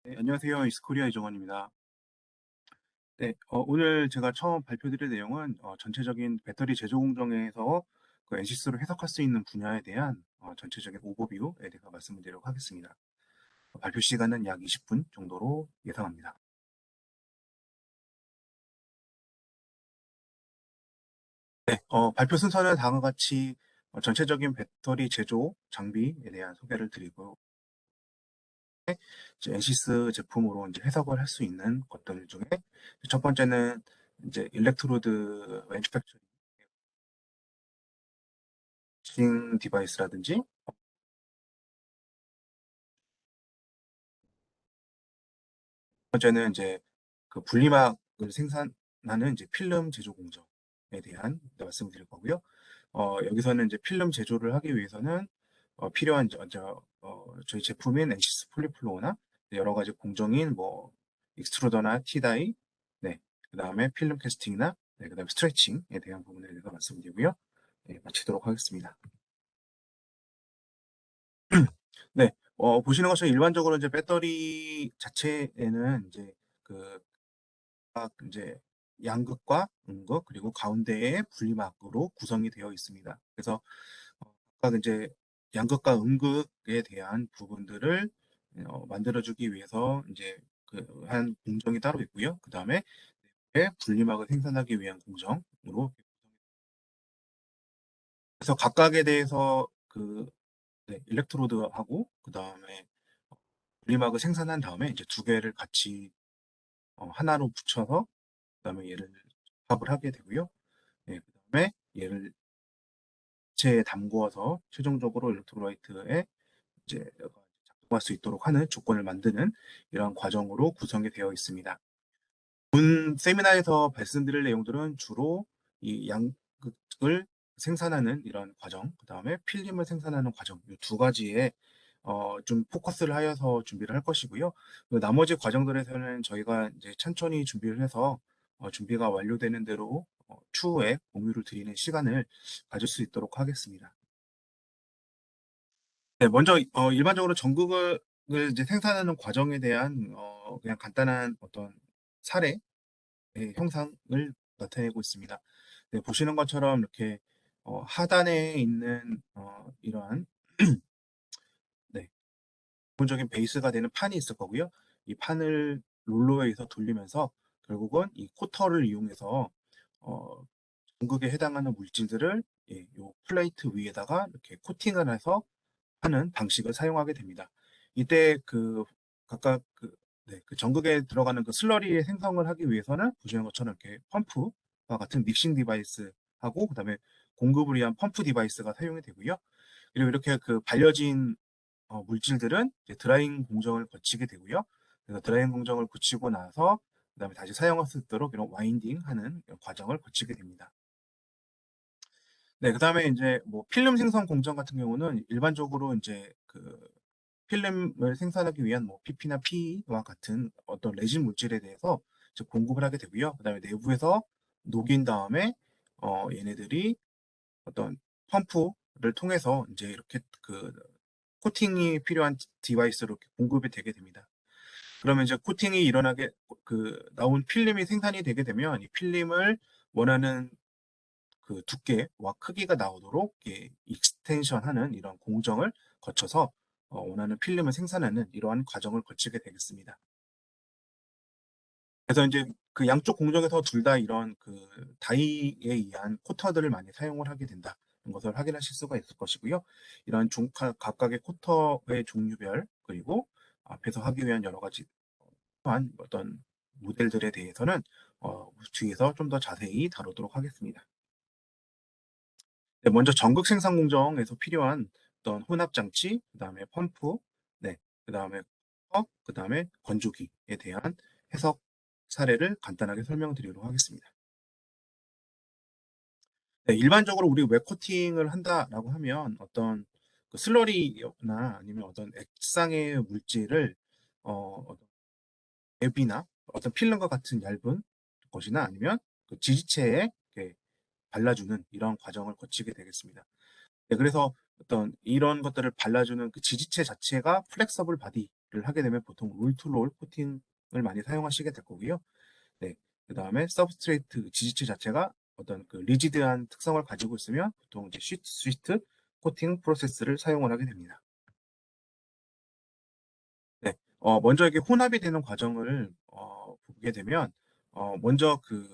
네, 안녕하세요. 이스코리아 이정원입니다. 네, 오늘 제가 처음 발표드릴 내용은 전체적인 배터리 제조 공정에서 그 엔시스로 해석할 수 있는 분야에 대한 전체적인 오버뷰에 대해서 말씀을 드리도록 하겠습니다. 발표 시간은 약 20분 정도로 예상합니다. 네, 발표 순서는 다음과 같이 전체적인 배터리 제조 장비에 대한 소개를 드리고 이제 엔시스 제품으로 이제 해석을 할 수 있는 것들 중에 첫 번째는 이제 일렉트로드 매니팩처링 디바이스라든지 번째는 이제 그 분리막을 생산하는 이제 필름 제조 공정에 대한 말씀을 드릴 거고요. 여기서는 이제 필름 제조를 하기 위해서는 필요한 저희 제품인 엔시스 폴리플로어나 여러 가지 공정인 뭐 익스트루더나 티다이, 네, 그 다음에 필름 캐스팅이나 네, 그 다음에 스트레칭에 대한 부분에 대해서 말씀드리고요. 네, 마치도록 하겠습니다. 네, 보시는 것처럼 일반적으로 이제 배터리 자체에는 이제 그 이제 양극과 음극 그리고 가운데에 분리막으로 구성이 되어 있습니다. 그래서 각각 이제 양극과 음극에 대한 부분들을 만들어주기 위해서 이제 그 한 공정이 따로 있고요. 그 다음에 분리막을 생산하기 위한 공정으로 그래서 각각에 대해서 그 네, 일렉트로드하고 그 다음에 분리막을 생산한 다음에 이제 두 개를 같이 하나로 붙여서 그 다음에 얘를 합을 하게 되고요. 네, 그 다음에 얘를 액체에 담궈서 최종적으로 일렉트로라이트에 이제 작동할 수 있도록 하는 조건을 만드는 이러한 과정으로 구성이 되어 있습니다. 본 세미나에서 말씀드릴 내용들은 주로 이 양극을 생산하는 이런 과정, 그 다음에 필름을 생산하는 과정, 이 두 가지에 좀 포커스를 하여서 준비를 할 것이고요. 그 나머지 과정들에서는 저희가 이제 천천히 준비를 해서 준비가 완료되는 대로 추후에 공유를 드리는 시간을 가질 수 있도록 하겠습니다. 네, 먼저 일반적으로 전극을 이제 생산하는 과정에 대한 그냥 간단한 어떤 사례 형상을 나타내고 있습니다. 네, 보시는 것처럼 이렇게 하단에 있는 이러한 네, 기본적인 베이스가 되는 판이 있을 거고요. 이 판을 롤러에 의해서 돌리면서 결국은 이 코터를 이용해서 어, 전극에 해당하는 물질들을 요 플레이트 위에다가 이렇게 코팅을 해서 하는 방식을 사용하게 됩니다. 이때 그 각각 네, 그 전극에 들어가는 그 슬러리의 생성을 하기 위해서는 보시는 것처럼 이렇게 펌프와 같은 믹싱 디바이스하고 그다음에 공급을 위한 펌프 디바이스가 사용이 되고요. 그리고 이렇게 그 발려진 물질들은 이제 드라잉 공정을 거치게 되고요. 그래서 드라잉 공정을 거치고 나서 그다음에 다시 사용할 수 있도록 이런 와인딩하는 과정을 거치게 됩니다. 네, 그다음에 이제 뭐 필름 생성 공정 같은 경우는 일반적으로 이제 그 필름을 생산하기 위한 뭐 PP나 PE와 같은 어떤 레진 물질에 대해서 이제 공급을 하게 되고요. 그다음에 내부에서 녹인 다음에 얘네들이 어떤 펌프를 통해서 이제 이렇게 그 코팅이 필요한 디바이스로 이렇게 공급이 되게 됩니다. 그러면 이제 코팅이 일어나게 그 나온 필름이 생산이 되게 되면 이 필름을 원하는 그 두께와 크기가 나오도록 익스텐션하는 이런 공정을 거쳐서 원하는 필름을 생산하는 이러한 과정을 거치게 되겠습니다. 그래서 이제 그 양쪽 공정에서 둘 다 이런 그 다이에 의한 코터들을 많이 사용을 하게 된다는 것을 확인하실 수가 있을 것이고요. 이런 각각의 코터의 종류별 그리고 앞에서 하기 위한 여러 가지 또한 어떤 모델들에 대해서는 뒤에서 좀 더 자세히 다루도록 하겠습니다. 네, 먼저 전극 생산 공정에서 필요한 어떤 혼합 장치, 그다음에 펌프, 네, 그다음에 그다음에 건조기에 대한 해석 사례를 간단하게 설명드리도록 하겠습니다. 네, 일반적으로 우리 웹 코팅을 한다라고 하면 어떤 그 슬러리나 아니면 어떤 액상의 물질을 어떤 앱이나 어떤 필름과 같은 얇은 것이나 아니면 그 지지체에 이렇게 발라주는 이런 과정을 거치게 되겠습니다. 네, 그래서 어떤 이런 것들을 발라주는 그 지지체 자체가 플렉서블 바디 하게 되면 보통 롤 투 롤 코팅을 많이 사용하시게 될 거고요. 네. 그 다음에 서브스트레이트 지지체 자체가 어떤 그 리지드한 특성을 가지고 있으면 보통 이제 쉬트 코팅 프로세스를 사용을 하게 됩니다. 네. 먼저 이게 혼합이 되는 과정을 보게 되면 먼저 그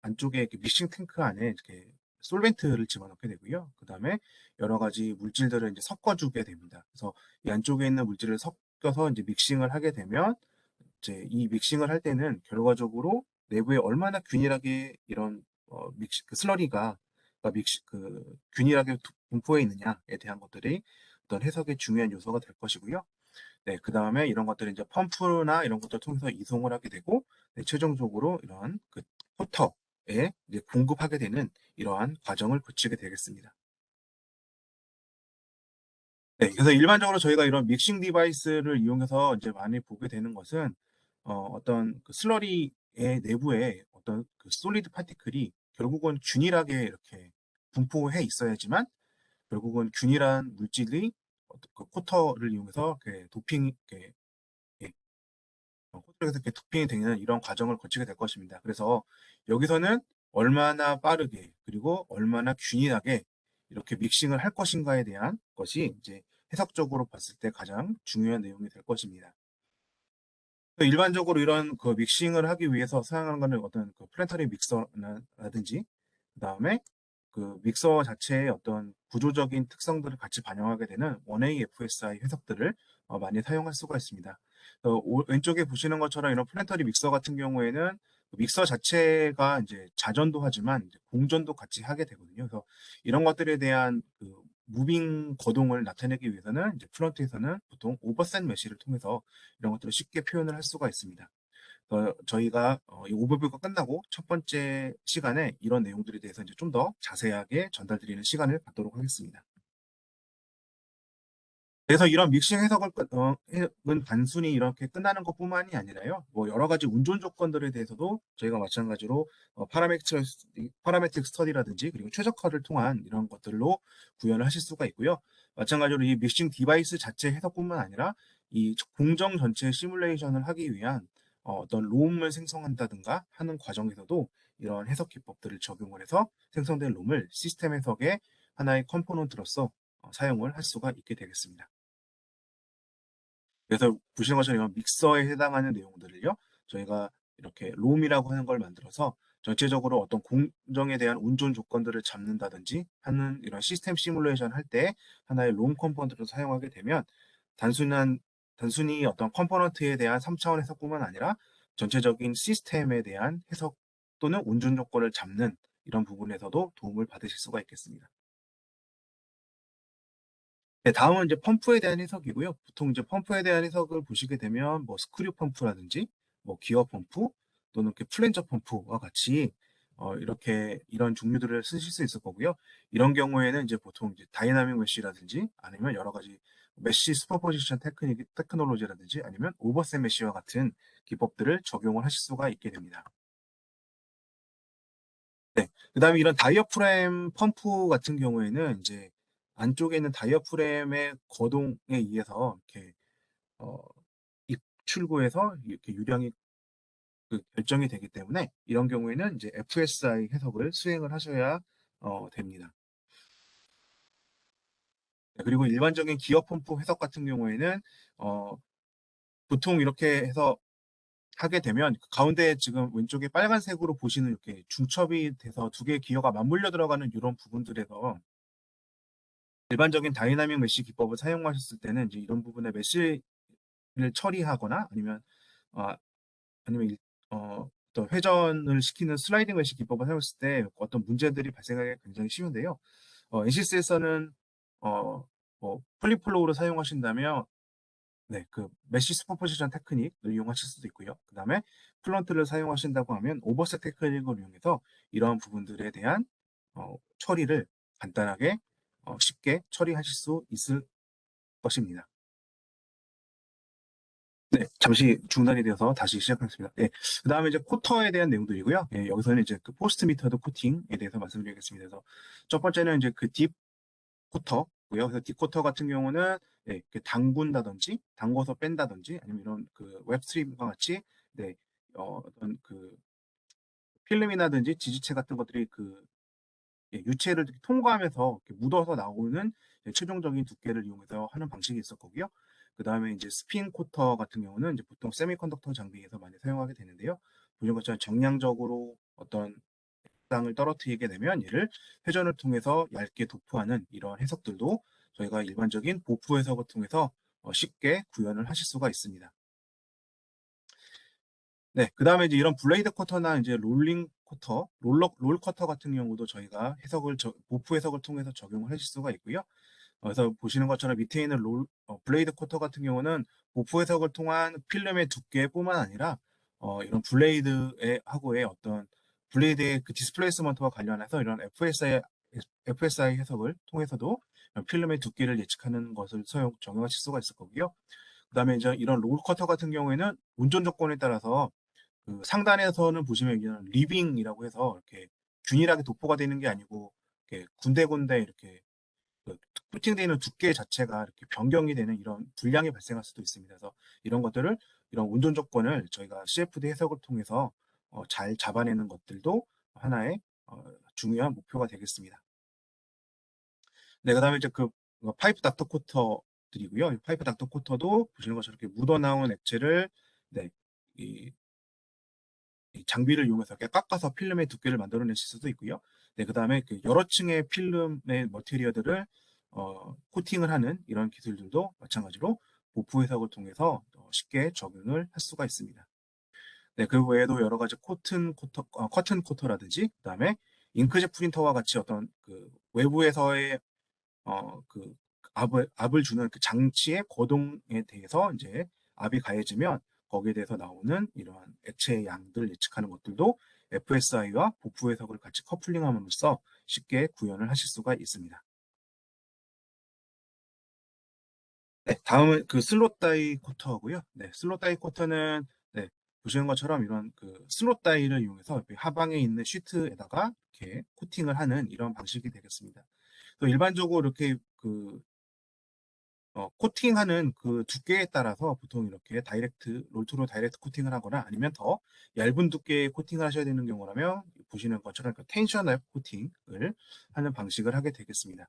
안쪽에 이렇게 믹싱 탱크 안에 이렇게 솔벤트를 집어넣게 되고요. 그 다음에 여러 가지 물질들을 이제 섞어주게 됩니다. 그래서 이 안쪽에 있는 물질을 섞여서 이제 믹싱을 하게 되면 이제 이 믹싱을 할 때는 결과적으로 내부에 얼마나 균일하게 이런 그 슬러리가 균일하게 분포해 있느냐에 대한 것들이 어떤 해석의 중요한 요소가 될 것이고요. 네, 그 다음에 이런 것들을 이제 펌프나 이런 것들을 통해서 이송을 하게 되고, 네, 최종적으로 이러한 그 포터에 이제 공급하게 되는 이러한 과정을 거치게 되겠습니다. 네, 그래서 일반적으로 저희가 이런 믹싱 디바이스를 이용해서 이제 많이 보게 되는 것은 어떤 그 슬러리의 내부에 어떤 그 솔리드 파티클이 결국은 균일하게 이렇게 분포해 있어야지만 결국은 균일한 물질이 어떤 그 코터를 이용해서 이렇게 도핑, 이렇게 호텔에서 이렇게 도핑이 되는 이런 과정을 거치게 될 것입니다. 그래서 여기서는 얼마나 빠르게 그리고 얼마나 균일하게 이렇게 믹싱을 할 것인가에 대한 것이 이제 해석적으로 봤을 때 가장 중요한 내용이 될 것입니다. 일반적으로 이런 그 믹싱을 하기 위해서 사용하는 거는 어떤 그 플랜터리 믹서라든지 그다음에 그 믹서 자체의 어떤 구조적인 특성들을 같이 반영하게 되는 1A FSI 해석들을 많이 사용할 수가 있습니다. 왼쪽에 보시는 것처럼 이런 플랜터리 믹서 같은 경우에는 그 믹서 자체가 이제 자전도 하지만 이제 공전도 같이 하게 되거든요. 그래서 이런 것들에 대한 그 무빙 거동을 나타내기 위해서는 이제 프런트에서는 보통 오버셋 메쉬를 통해서 이런 것들을 쉽게 표현을 할 수가 있습니다. 저희가 이 오버뷰가 끝나고 첫 번째 시간에 이런 내용들에 대해서 이제 좀 더 자세하게 전달드리는 시간을 갖도록 하겠습니다. 그래서 이런 믹싱 해석은 단순히 이렇게 끝나는 것뿐만이 아니라요. 뭐 여러 가지 운전 조건들에 대해서도 저희가 마찬가지로 파라메트릭 스터디라든지 그리고 최적화를 통한 이런 것들로 구현을 하실 수가 있고요. 마찬가지로 이 믹싱 디바이스 자체 해석뿐만 아니라 이 공정 전체 시뮬레이션을 하기 위한 어떤 롬을 생성한다든가 하는 과정에서도 이런 해석 기법들을 적용을 해서 생성된 롬을 시스템 해석의 하나의 컴포넌트로서 사용을 할 수가 있게 되겠습니다. 그래서 보시는 것처럼 이런 믹서에 해당하는 내용들을요, 저희가 이렇게 롬이라고 하는 걸 만들어서 전체적으로 어떤 공정에 대한 운전 조건들을 잡는다든지 하는 이런 시스템 시뮬레이션 할 때 하나의 롬 컴포넌트로 사용하게 되면 단순한 단순히 어떤 컴포넌트에 대한 3차원 해석뿐만 아니라 전체적인 시스템에 대한 해석 또는 운전 조건을 잡는 이런 부분에서도 도움을 받으실 수가 있겠습니다. 네, 다음은 이제 펌프에 대한 해석이고요. 보통 이제 펌프에 대한 해석을 보시게 되면 뭐 스크류 펌프라든지 뭐 기어 펌프 또는 이렇게 플랜저 펌프와 같이 이렇게 이런 종류들을 쓰실 수 있을 거고요. 이런 경우에는 이제 보통 이제 다이나믹 메쉬라든지 아니면 여러 가지 메쉬 슈퍼포지션 테크놀로지라든지 아니면 오버셋 메쉬와 같은 기법들을 적용을 하실 수가 있게 됩니다. 네. 그다음에 이런 다이어프램 펌프 같은 경우에는 이제 안쪽에 있는 다이어프램의 거동에 의해서 이렇게 어, 입출구에서 이렇게 유량이 그 결정이 되기 때문에 이런 경우에는 이제 FSI 해석을 수행을 하셔야 됩니다. 네, 그리고 일반적인 기어 펌프 해석 같은 경우에는 어, 보통 이렇게 해서 하게 되면 그 가운데 지금 왼쪽에 빨간색으로 보시는 이렇게 중첩이 돼서 두 개의 기어가 맞물려 들어가는 이런 부분들에서 일반적인 다이나믹 메쉬 기법을 사용하셨을 때는 이제 이런 부분에 메쉬를 처리하거나 아니면 어, 아니면 또 회전을 시키는 슬라이딩 메쉬 기법을 사용했을 때 어떤 문제들이 발생하기 굉장히 쉬운데요. NCS에서는 뭐 폴리플로우를 사용하신다면 네, 그 메쉬 슈퍼포지션 테크닉을 이용하실 수도 있고요. 그 다음에 플런트를 사용하신다고 하면 오버셋 테크닉을 이용해서 이러한 부분들에 대한 처리를 간단하게 쉽게 처리하실 수 있을 것입니다. 네, 잠시 중단이 되어서 다시 시작하겠습니다. 네, 그 다음에 이제 코터에 대한 내용들이고요. 예, 여기서는 이제 그 포스트 미터드 코팅에 대해서 말씀드리겠습니다. 그래서 첫 번째는 이제 그 코터고요. 그래서 디코터 같은 경우는 네, 이렇게 담근다든지, 담궈서 뺀다든지, 아니면 이런 그 웹스트림과 같이 네, 어떤 그 필름이라든지 지지체 같은 것들이 그 유체를 이렇게 통과하면서 이렇게 묻어서 나오는 최종적인 두께를 이용해서 하는 방식이 있을 거고요. 그 다음에 이제 스핀 코터 같은 경우는 이제 보통 세미컨덕터 장비에서 많이 사용하게 되는데요. 보신 것처럼 정량적으로 어떤 땅을 떨어뜨리게 되면 얘를 회전을 통해서 얇게 도포하는 이런 해석들도 저희가 일반적인 보프 해석을 통해서 쉽게 구현을 하실 수가 있습니다. 네, 그 다음에 이제 이런 블레이드 커터나 이제 롤링 커터, 롤 커터 같은 경우도 저희가 보프 해석을 통해서 적용을 하실 수가 있고요. 그래서 보시는 것처럼 밑에 있는 블레이드 커터 같은 경우는 보프 해석을 통한 필름의 두께뿐만 아니라 이런 블레이드의 하고의 어떤 블레이드의 그 디스플레이스먼트와 관련해서 이런 FSI 해석을 통해서도 이런 필름의 두께를 예측하는 것을 적용하실 수가 있을 거고요. 그다음에 이제 이런 롤 커터 같은 경우에는 운전 조건에 따라서 그 상단에서는 보시면 이런 리빙이라고 해서 이렇게 균일하게 도포가 되는 게 아니고 이렇게 군데군데 이렇게 그 코팅되어 있는 두께 자체가 이렇게 변경이 되는 이런 불량이 발생할 수도 있습니다. 그래서 이런 것들을 이런 운전 조건을 저희가 CFD 해석을 통해서 잘 잡아내는 것들도 하나의 중요한 목표가 되겠습니다. 네, 그다음에 이제 그 파이프 닥터 코터들이고요. 이 파이프 닥터 코터도 보시는 것처럼 이렇게 묻어나온 액체를 네, 이 장비를 이용해서 이렇게 깎아서 필름의 두께를 만들어내실 수도 있고요. 네, 그 다음에 그 여러 층의 필름의 머티리얼들을 코팅을 하는 이런 기술들도 마찬가지로 보프 해석을 통해서 쉽게 적용을 할 수가 있습니다. 네, 그 외에도 여러 가지 커튼 코터라든지, 그 다음에 잉크젯 프린터와 같이 어떤 그 외부에서의 그 압을 주는 그 장치의 거동에 대해서 이제 압이 가해지면 거기에 대해서 나오는 이러한 액체의 양들을 예측하는 것들도 FSI와 보프 해석을 같이 커플링함으로써 쉽게 구현을 하실 수가 있습니다. 네, 다음은 그 슬롯 다이 코터고요. 네, 슬롯 다이 코터는 네, 보시는 것처럼 이런 그 슬롯 다이를 이용해서 하방에 있는 시트에다가 이렇게 코팅을 하는 이런 방식이 되겠습니다. 또 일반적으로 이렇게 그 코팅하는 그 두께에 따라서 보통 이렇게 롤토로 다이렉트 코팅을 하거나 아니면 더 얇은 두께의 코팅을 하셔야 되는 경우라면 보시는 것처럼 그 텐션 앱 코팅을 하는 방식을 하게 되겠습니다.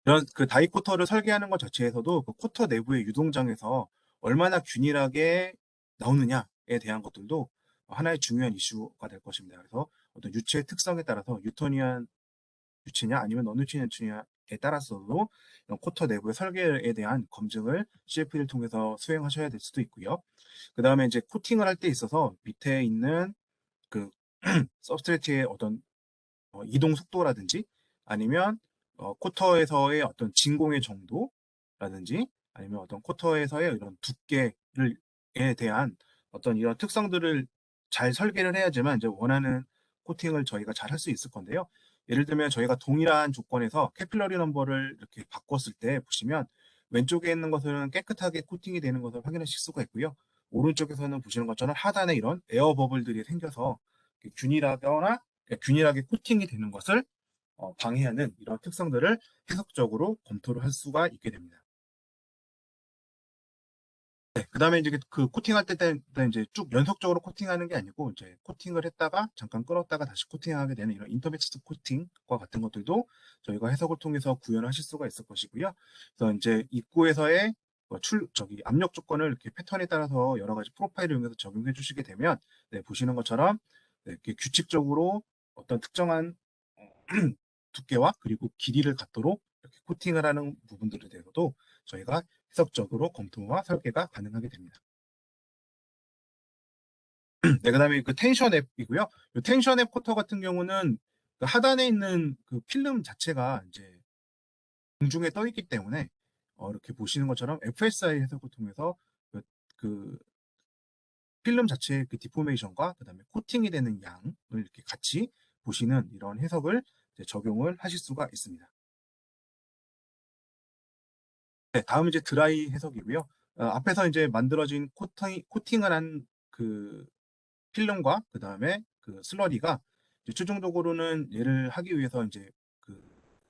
이런 그 다이 코터를 설계하는 것 자체에서도 그 코터 내부의 유동장에서 얼마나 균일하게 나오느냐에 대한 것들도 하나의 중요한 이슈가 될 것입니다. 그래서 어떤 유체의 특성에 따라서 유토니안 유치냐 아니면 non-유치냐 에 따라서도 이런 코터 내부의 설계에 대한 검증을 CFD를 통해서 수행하셔야 될 수도 있고요. 그 다음에 이제 코팅을 할 때 있어서 밑에 있는 그 서브스트레이트의 어떤 이동 속도라든지 아니면 코터에서의 어떤 진공의 정도라든지 아니면 어떤 코터에서의 이런 두께에 대한 어떤 이런 특성들을 잘 설계를 해야지만 이제 원하는 코팅을 저희가 잘 할 수 있을 건데요. 예를 들면 저희가 동일한 조건에서 캐필러리 넘버를 이렇게 바꿨을 때 보시면 왼쪽에 있는 것은 깨끗하게 코팅이 되는 것을 확인하실 수가 있고요. 오른쪽에서는 보시는 것처럼 하단에 이런 에어 버블들이 생겨서 균일하거나 균일하게 코팅이 되는 것을 방해하는 이런 특성들을 해석적으로 검토를 할 수가 있게 됩니다. 네, 그 다음에 이제 그 코팅할 때 이제 쭉 연속적으로 코팅하는 게 아니고 이제 코팅을 했다가 잠깐 끌었다가 다시 코팅하게 되는 이런 인터미디트 코팅과 같은 것들도 저희가 해석을 통해서 구현하실 수가 있을 것이고요. 그래서 이제 입구에서의 압력 조건을 이렇게 패턴에 따라서 여러 가지 프로파일을 이용해서 적용해 주시게 되면 네, 보시는 것처럼 네, 이렇게 규칙적으로 어떤 특정한 두께와 그리고 길이를 갖도록 이렇게 코팅을 하는 부분들에 대해서도 저희가 해석적으로 검토와 설계가 가능하게 됩니다. 네, 그다음에 그 텐션 앱이고요. 이 텐션 앱 코터 같은 경우는 그 하단에 있는 그 필름 자체가 이제 공중에 떠 있기 때문에 이렇게 보시는 것처럼 FSI 해석을 통해서 그 필름 자체의 그 디포메이션과 그다음에 코팅이 되는 양을 이렇게 같이 보시는 이런 해석을 이제 적용을 하실 수가 있습니다. 네, 다음 이제 드라이 해석이고요. 앞에서 이제 만들어진 코팅을 한 그 필름과 그다음에 그 슬러리가 이제 최종적으로는 얘를 하기 위해서 이제 그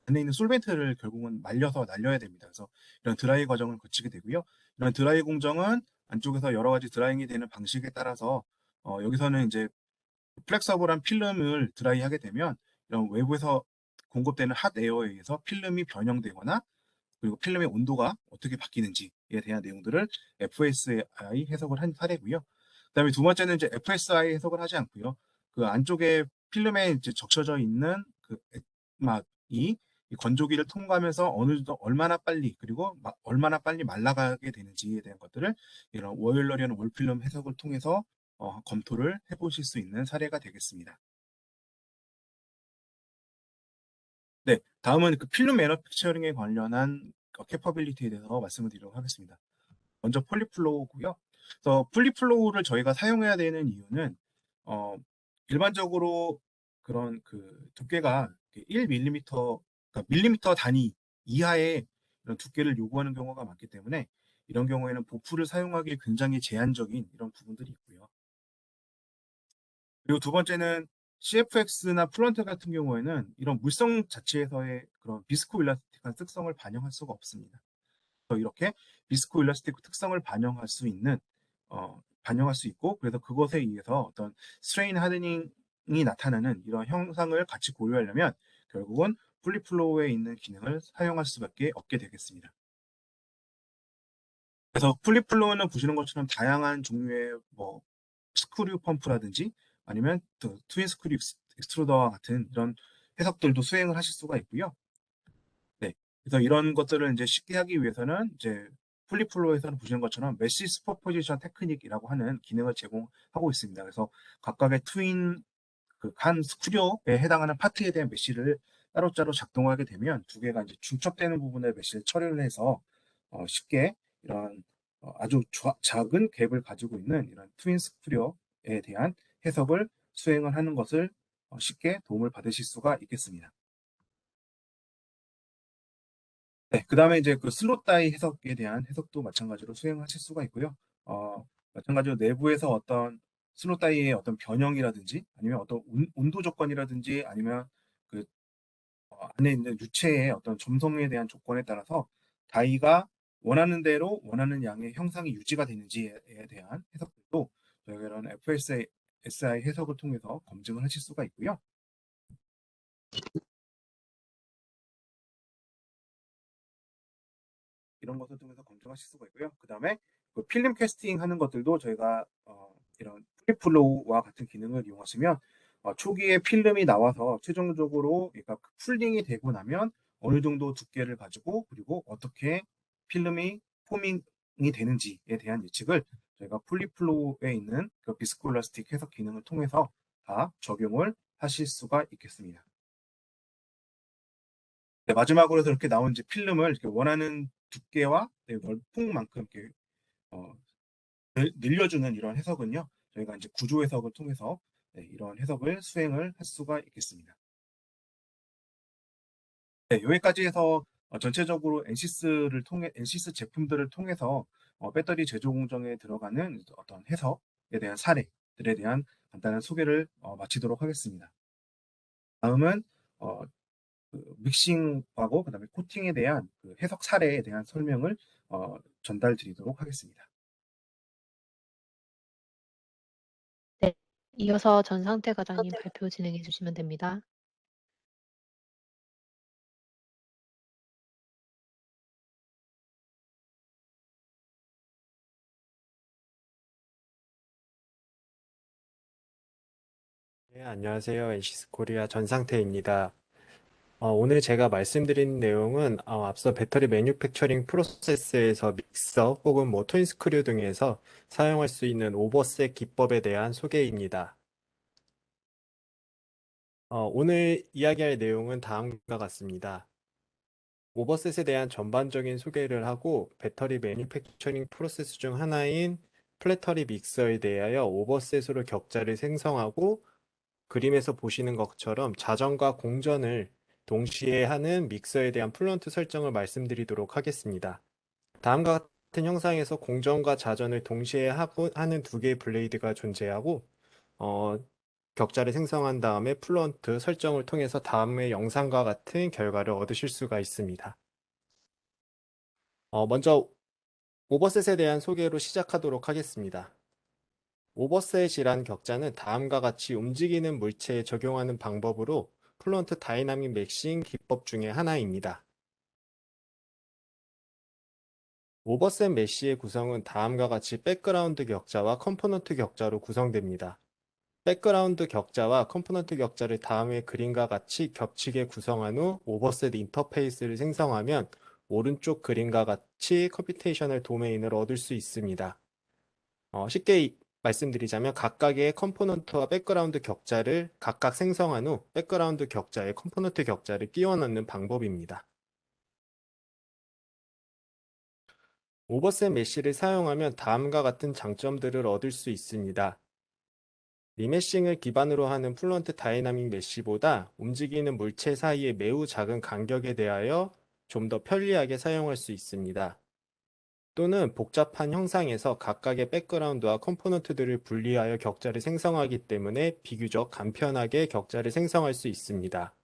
안에 있는 솔벤트를 결국은 말려서 날려야 됩니다. 그래서 이런 드라이 과정을 거치게 되고요. 이런 드라이 공정은 안쪽에서 여러 가지 드라잉이 되는 방식에 따라서 여기서는 이제 플렉서블한 필름을 드라이하게 되면 이런 외부에서 공급되는 핫 에어에 의해서 필름이 변형되거나 그리고 필름의 온도가 어떻게 바뀌는지에 대한 내용들을 FSI 해석을 한 사례고요. 그다음에 두 번째는 이제 FSI 해석을 하지 않고요. 그 안쪽에 필름에 이제 적셔져 있는 그 막이 건조기를 통과하면서 어느 정도 얼마나 빨리 그리고 얼마나 빨리 말라가게 되는지에 대한 것들을 이런 워일러리언 월필름 해석을 통해서 검토를 해보실 수 있는 사례가 되겠습니다. 네, 다음은 그 필름 매니팩처링에 관련한 캐퍼빌리티에 대해서 말씀을 드리도록 하겠습니다. 먼저 폴리플로우고요. 그래서 폴리플로우를 저희가 사용해야 되는 이유는 어, 일반적으로 그런 그 두께가 1mm, 그러니까 밀리미터 단위 이하의 이런 두께를 요구하는 경우가 많기 때문에 이런 경우에는 보풀을 사용하기 굉장히 제한적인 이런 부분들이 있고요. 그리고 두 번째는 CFX나 플런트 같은 경우에는 이런 물성 자체에서의 그런 비스코 일라스틱한 특성을 반영할 수가 없습니다. 그래서 이렇게 비스코 일라스틱 특성을 반영할 수 있고 그래서 그것에 의해서 어떤 스트레인 하드닝이 나타나는 이런 형상을 같이 고려하려면 결국은 플리플로우에 있는 기능을 사용할 수밖에 없게 되겠습니다. 그래서 플리플로우는 보시는 것처럼 다양한 종류의 뭐 스크류 펌프라든지 아니면 트윈 스크류 익스트루더와 같은 이런 해석들도 수행을 하실 수가 있고요. 네. 그래서 이런 것들을 이제 쉽게 하기 위해서는 이제 플리플로에서는 보시는 것처럼 메시 슈퍼포지션 테크닉이라고 하는 기능을 제공하고 있습니다. 그래서 각각의 트윈 간 스크류에 해당하는 파트에 대한 메시를 따로따로 작동하게 되면 두 개가 이제 중첩되는 부분에 메시를 처리를 해서 쉽게 이런 아주 작은 갭을 가지고 있는 이런 트윈 스크류에 대한 해석을 수행을 하는 것을 쉽게 도움을 받으실 수가 있겠습니다. 네, 그 다음에 이제 그 슬롯 다이 해석에 대한 해석도 마찬가지로 수행하실 수가 있고요. 마찬가지로 내부에서 어떤 슬롯 다이의 어떤 변형이라든지 아니면 어떤 온도 조건이라든지 아니면 그 안에 있는 유체의 어떤 점성에 대한 조건에 따라서 다이가 원하는 대로 원하는 양의 형상이 유지가 되는지에 대한 해석들도 저희가 이런 FSI 해석을 통해서 검증을 하실 수가 있고요. 이런 것을 통해서 검증하실 수가 있고요. 그 다음에 그 필름 캐스팅 하는 것들도 저희가 이런 프리플로우와 같은 기능을 이용하시면 초기에 필름이 나와서 최종적으로 그러니까 풀링이 되고 나면 어느 정도 두께를 가지고 그리고 어떻게 필름이 포밍이 되는지에 대한 예측을 저희가 폴리플로우에 있는 그 비스콜라스틱 해석 기능을 통해서 다 적용을 하실 수가 있겠습니다. 네, 마지막으로 이렇게 나온 이제 필름을 이렇게 원하는 두께와 네, 넓폭만큼 이렇게 어, 늘려주는 이런 해석은요. 저희가 이제 구조 해석을 통해서 네, 이런 해석을 수행을 할 수가 있겠습니다. 네, 여기까지 해서 전체적으로 엔시스 제품들을 통해서 배터리 제조 공정에 들어가는 어떤 해석에 대한 사례들에 대한 간단한 소개를 마치도록 하겠습니다. 다음은 어, 믹싱하고 그다음에 코팅에 대한 그 해석 사례에 대한 설명을 전달 드리도록 하겠습니다. 네. 이어서 전상태 과장님 발표 진행해 주시면 됩니다. 네, 안녕하세요. NC스 코리아 전상태입니다. 오늘 제가 말씀드린 내용은 앞서 배터리 매뉴팩처링 프로세스에서 믹서 혹은 뭐 트윈 스크류 등에서 사용할 수 있는 오버셋 기법에 대한 소개입니다. 오늘 이야기할 내용은 다음과 같습니다. 오버셋에 대한 전반적인 소개를 하고 배터리 매뉴팩처링 프로세스 중 하나인 플래터리 믹서에 대하여 오버셋으로 격자를 생성하고 그림에서 보시는 것처럼 자전과 공전을 동시에 하는 믹서에 대한 플런트 설정을 말씀드리도록 하겠습니다. 다음과 같은 형상에서 공전과 자전을 동시에 하는 두 개의 블레이드가 존재하고 격자를 생성한 다음에 플루언트 설정을 통해서 다음의 영상과 같은 결과를 얻으실 수가 있습니다. 먼저 오버셋에 대한 소개로 시작하도록 하겠습니다. 오버셋이란 격자는 다음과 같이 움직이는 물체에 적용하는 방법으로 플루언트 다이나믹 맥싱 기법 중의 하나입니다. 오버셋 메쉬의 구성은 다음과 같이 백그라운드 격자와 컴포넌트 격자로 구성됩니다. 백그라운드 격자와 컴포넌트 격자를 다음의 그림과 같이 겹치게 구성한 후 오버셋 인터페이스를 생성하면 오른쪽 그림과 같이 컴퓨테이셔널 도메인을 얻을 수 있습니다. 쉽게 말씀드리자면 각각의 컴포넌트와 백그라운드 격자를 각각 생성한 후 백그라운드 격자에 컴포넌트 격자를 끼워 넣는 방법입니다. 오버셋 메쉬를 사용하면 다음과 같은 장점들을 얻을 수 있습니다. 리메싱을 기반으로 하는 플루언트 다이나믹 메쉬보다 움직이는 물체 사이의 매우 작은 간격에 대하여 좀 더 편리하게 사용할 수 있습니다. 또는 복잡한 형상에서 각각의 백그라운드와 컴포넌트들을 분리하여 격자를 생성하기 때문에 비교적 간편하게 격자를 생성할 수 있습니다.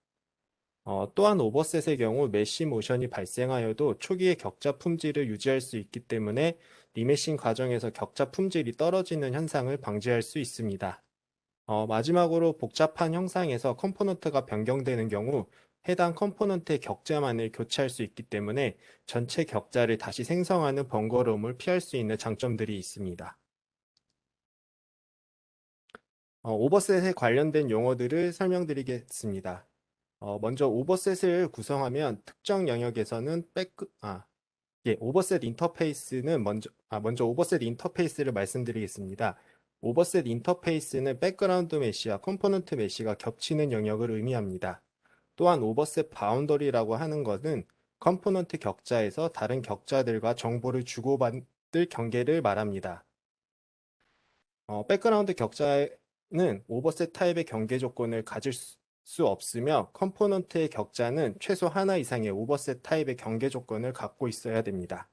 또한 오버셋의 경우 메쉬 모션이 발생하여도 초기의 격자 품질을 유지할 수 있기 때문에 리메싱 과정에서 격자 품질이 떨어지는 현상을 방지할 수 있습니다. 마지막으로 복잡한 형상에서 컴포넌트가 변경되는 경우 해당 컴포넌트의 격자만을 교체할 수 있기 때문에 전체 격자를 다시 생성하는 번거로움을 피할 수 있는 장점들이 있습니다. 오버셋에 관련된 용어들을 설명드리겠습니다. 먼저 오버셋을 구성하면 특정 영역에서는 오버셋 인터페이스는 먼저 오버셋 인터페이스를 말씀드리겠습니다. 오버셋 인터페이스는 백그라운드 메쉬와 컴포넌트 메쉬가 겹치는 영역을 의미합니다. 또한 오버셋 바운더리라고 하는 것은 컴포넌트 격자에서 다른 격자들과 정보를 주고받을 경계를 말합니다. 백그라운드 격자는 오버셋 타입의 경계 조건을 가질 수 없으며 컴포넌트의 격자는 최소 하나 이상의 오버셋 타입의 경계 조건을 갖고 있어야 됩니다.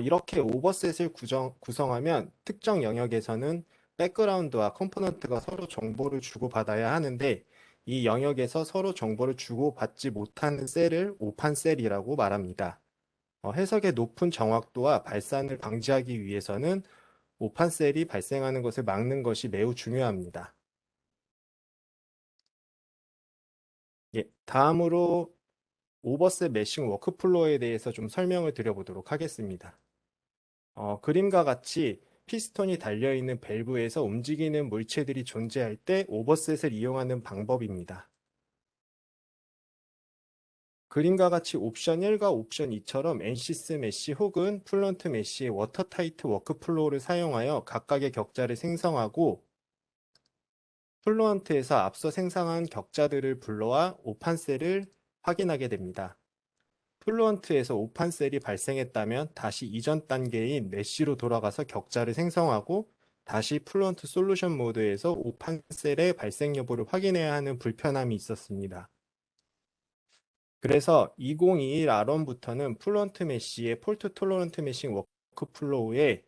이렇게 오버셋을 구성하면 특정 영역에서는 백그라운드와 컴포넌트가 서로 정보를 주고받아야 하는데 이 영역에서 서로 정보를 주고받지 못하는 셀을 오판 셀이라고 말합니다. 해석의 높은 정확도와 발산을 방지하기 위해서는 오판 셀이 발생하는 것을 막는 것이 매우 중요합니다. 다음으로 오버셋 메싱 워크플로우에 대해서 좀 설명을 드려보도록 하겠습니다. 그림과 같이 피스톤이 달려있는 밸브에서 움직이는 물체들이 존재할 때 오버셋을 이용하는 방법입니다. 그림과 같이 옵션 1과 옵션 2처럼 NCS 메쉬 혹은 플루언트 메쉬의 워터타이트 워크플로우를 사용하여 각각의 격자를 생성하고 플루언트에서 앞서 생성한 격자들을 불러와 오판셀을 확인하게 됩니다. 플루언트에서 오판셀이 발생했다면 다시 이전 단계인 메쉬로 돌아가서 격자를 생성하고 다시 플루언트 솔루션 모드에서 오판셀의 발생 여부를 확인해야 하는 불편함이 있었습니다. 그래서 2021 R1부터는 플루언트 메쉬의 폴트 톨러런트 메싱 워크플로우에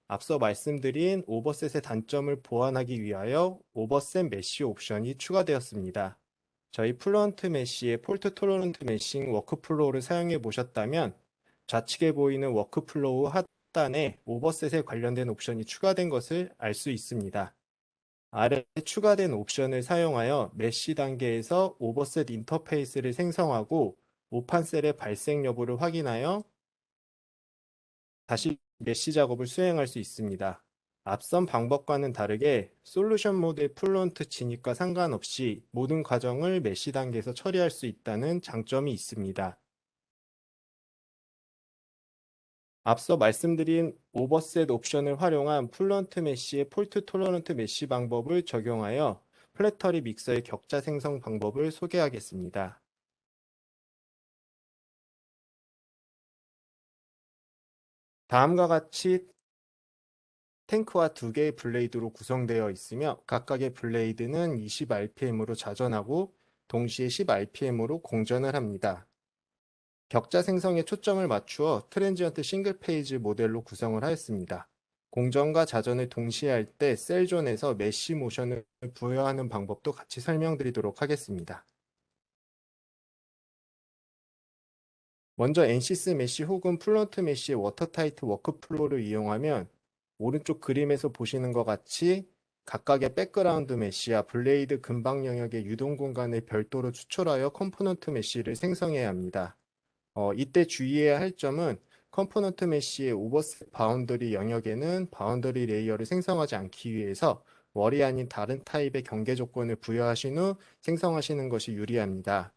앞서 말씀드린 오버셋의 단점을 보완하기 위하여 오버셋 메쉬 옵션이 추가되었습니다. 저희 플루언트 메쉬의 폴트 톨러런트 메싱 워크플로우를 사용해 보셨다면 좌측에 보이는 워크플로우 하단에 오버셋에 관련된 옵션이 추가된 것을 알 수 있습니다. 아래 추가된 옵션을 사용하여 메쉬 단계에서 오버셋 인터페이스를 생성하고 오판셀의 발생 여부를 확인하여 다시 메쉬 작업을 수행할 수 있습니다. 앞선 방법과는 다르게 솔루션 모드의 플루언트 진입과 상관없이 모든 과정을 메쉬 단계에서 처리할 수 있다는 장점이 있습니다. 앞서 말씀드린 오버셋 옵션을 활용한 플루언트 메쉬의 폴트 톨러런트 메쉬 방법을 적용하여 플래터리 믹서의 격자 생성 방법을 소개하겠습니다. 다음과 같이 탱크와 두 개의 블레이드로 구성되어 있으며 각각의 블레이드는 20rpm으로 자전하고 동시에 10rpm으로 공전을 합니다. 격자 생성에 초점을 맞추어 트랜지언트 싱글 페이지 모델로 구성을 하였습니다. 공전과 자전을 동시에 할 때 셀존에서 메쉬 모션을 부여하는 방법도 같이 설명드리도록 하겠습니다. 먼저 NC스 메쉬 혹은 플런트 메쉬의 워터타이트 워크플로우를 이용하면 오른쪽 그림에서 보시는 것 같이 각각의 백그라운드 메쉬와 블레이드 근방 영역의 유동 공간을 별도로 추출하여 컴포넌트 메쉬를 생성해야 합니다. 이때 주의해야 할 점은 컴포넌트 메쉬의 오버셋 바운더리 영역에는 바운더리 레이어를 생성하지 않기 위해서 월이 아닌 다른 타입의 경계 조건을 부여하신 후 생성하시는 것이 유리합니다.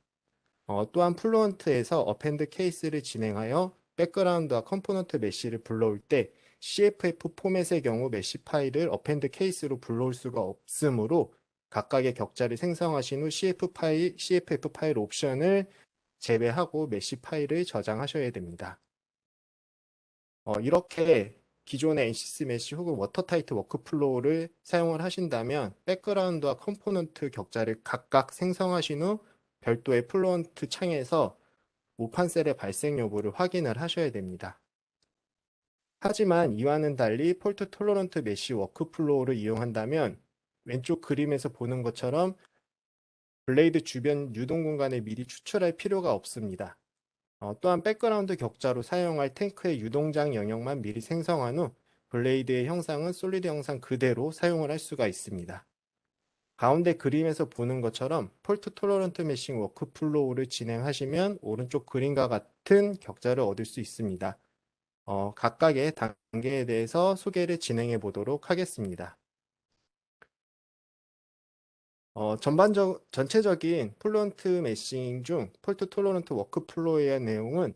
또한 플루언트에서 어펜드 케이스를 진행하여 백그라운드와 컴포넌트 메쉬를 불러올 때 CFF 포맷의 경우 메쉬 파일을 어펜드 케이스로 불러올 수가 없으므로 각각의 격자를 생성하신 후 CFF 파일 옵션을 제외하고 메쉬 파일을 저장하셔야 됩니다. 이렇게 기존의 NCS 메쉬 혹은 워터타이트 워크플로우를 사용을 하신다면 백그라운드와 컴포넌트 격자를 각각 생성하신 후 별도의 플루언트 창에서 오판셀의 발생 여부를 확인을 하셔야 됩니다. 하지만 이와는 달리 폴트 톨러런트 메쉬 워크플로우를 이용한다면 왼쪽 그림에서 보는 것처럼 블레이드 주변 유동 공간을 미리 추출할 필요가 없습니다. 또한 백그라운드 격자로 사용할 탱크의 유동장 영역만 미리 생성한 후 블레이드의 형상은 솔리드 형상 그대로 사용을 할 수가 있습니다. 가운데 그림에서 보는 것처럼 폴트 톨러런트 메싱 워크플로우를 진행하시면 오른쪽 그림과 같은 격자를 얻을 수 있습니다. 각각의 단계에 대해서 소개를 진행해 보도록 하겠습니다. 전체적인 플루언트 메싱 중 폴트 톨러런트 워크플로우에 대한 내용은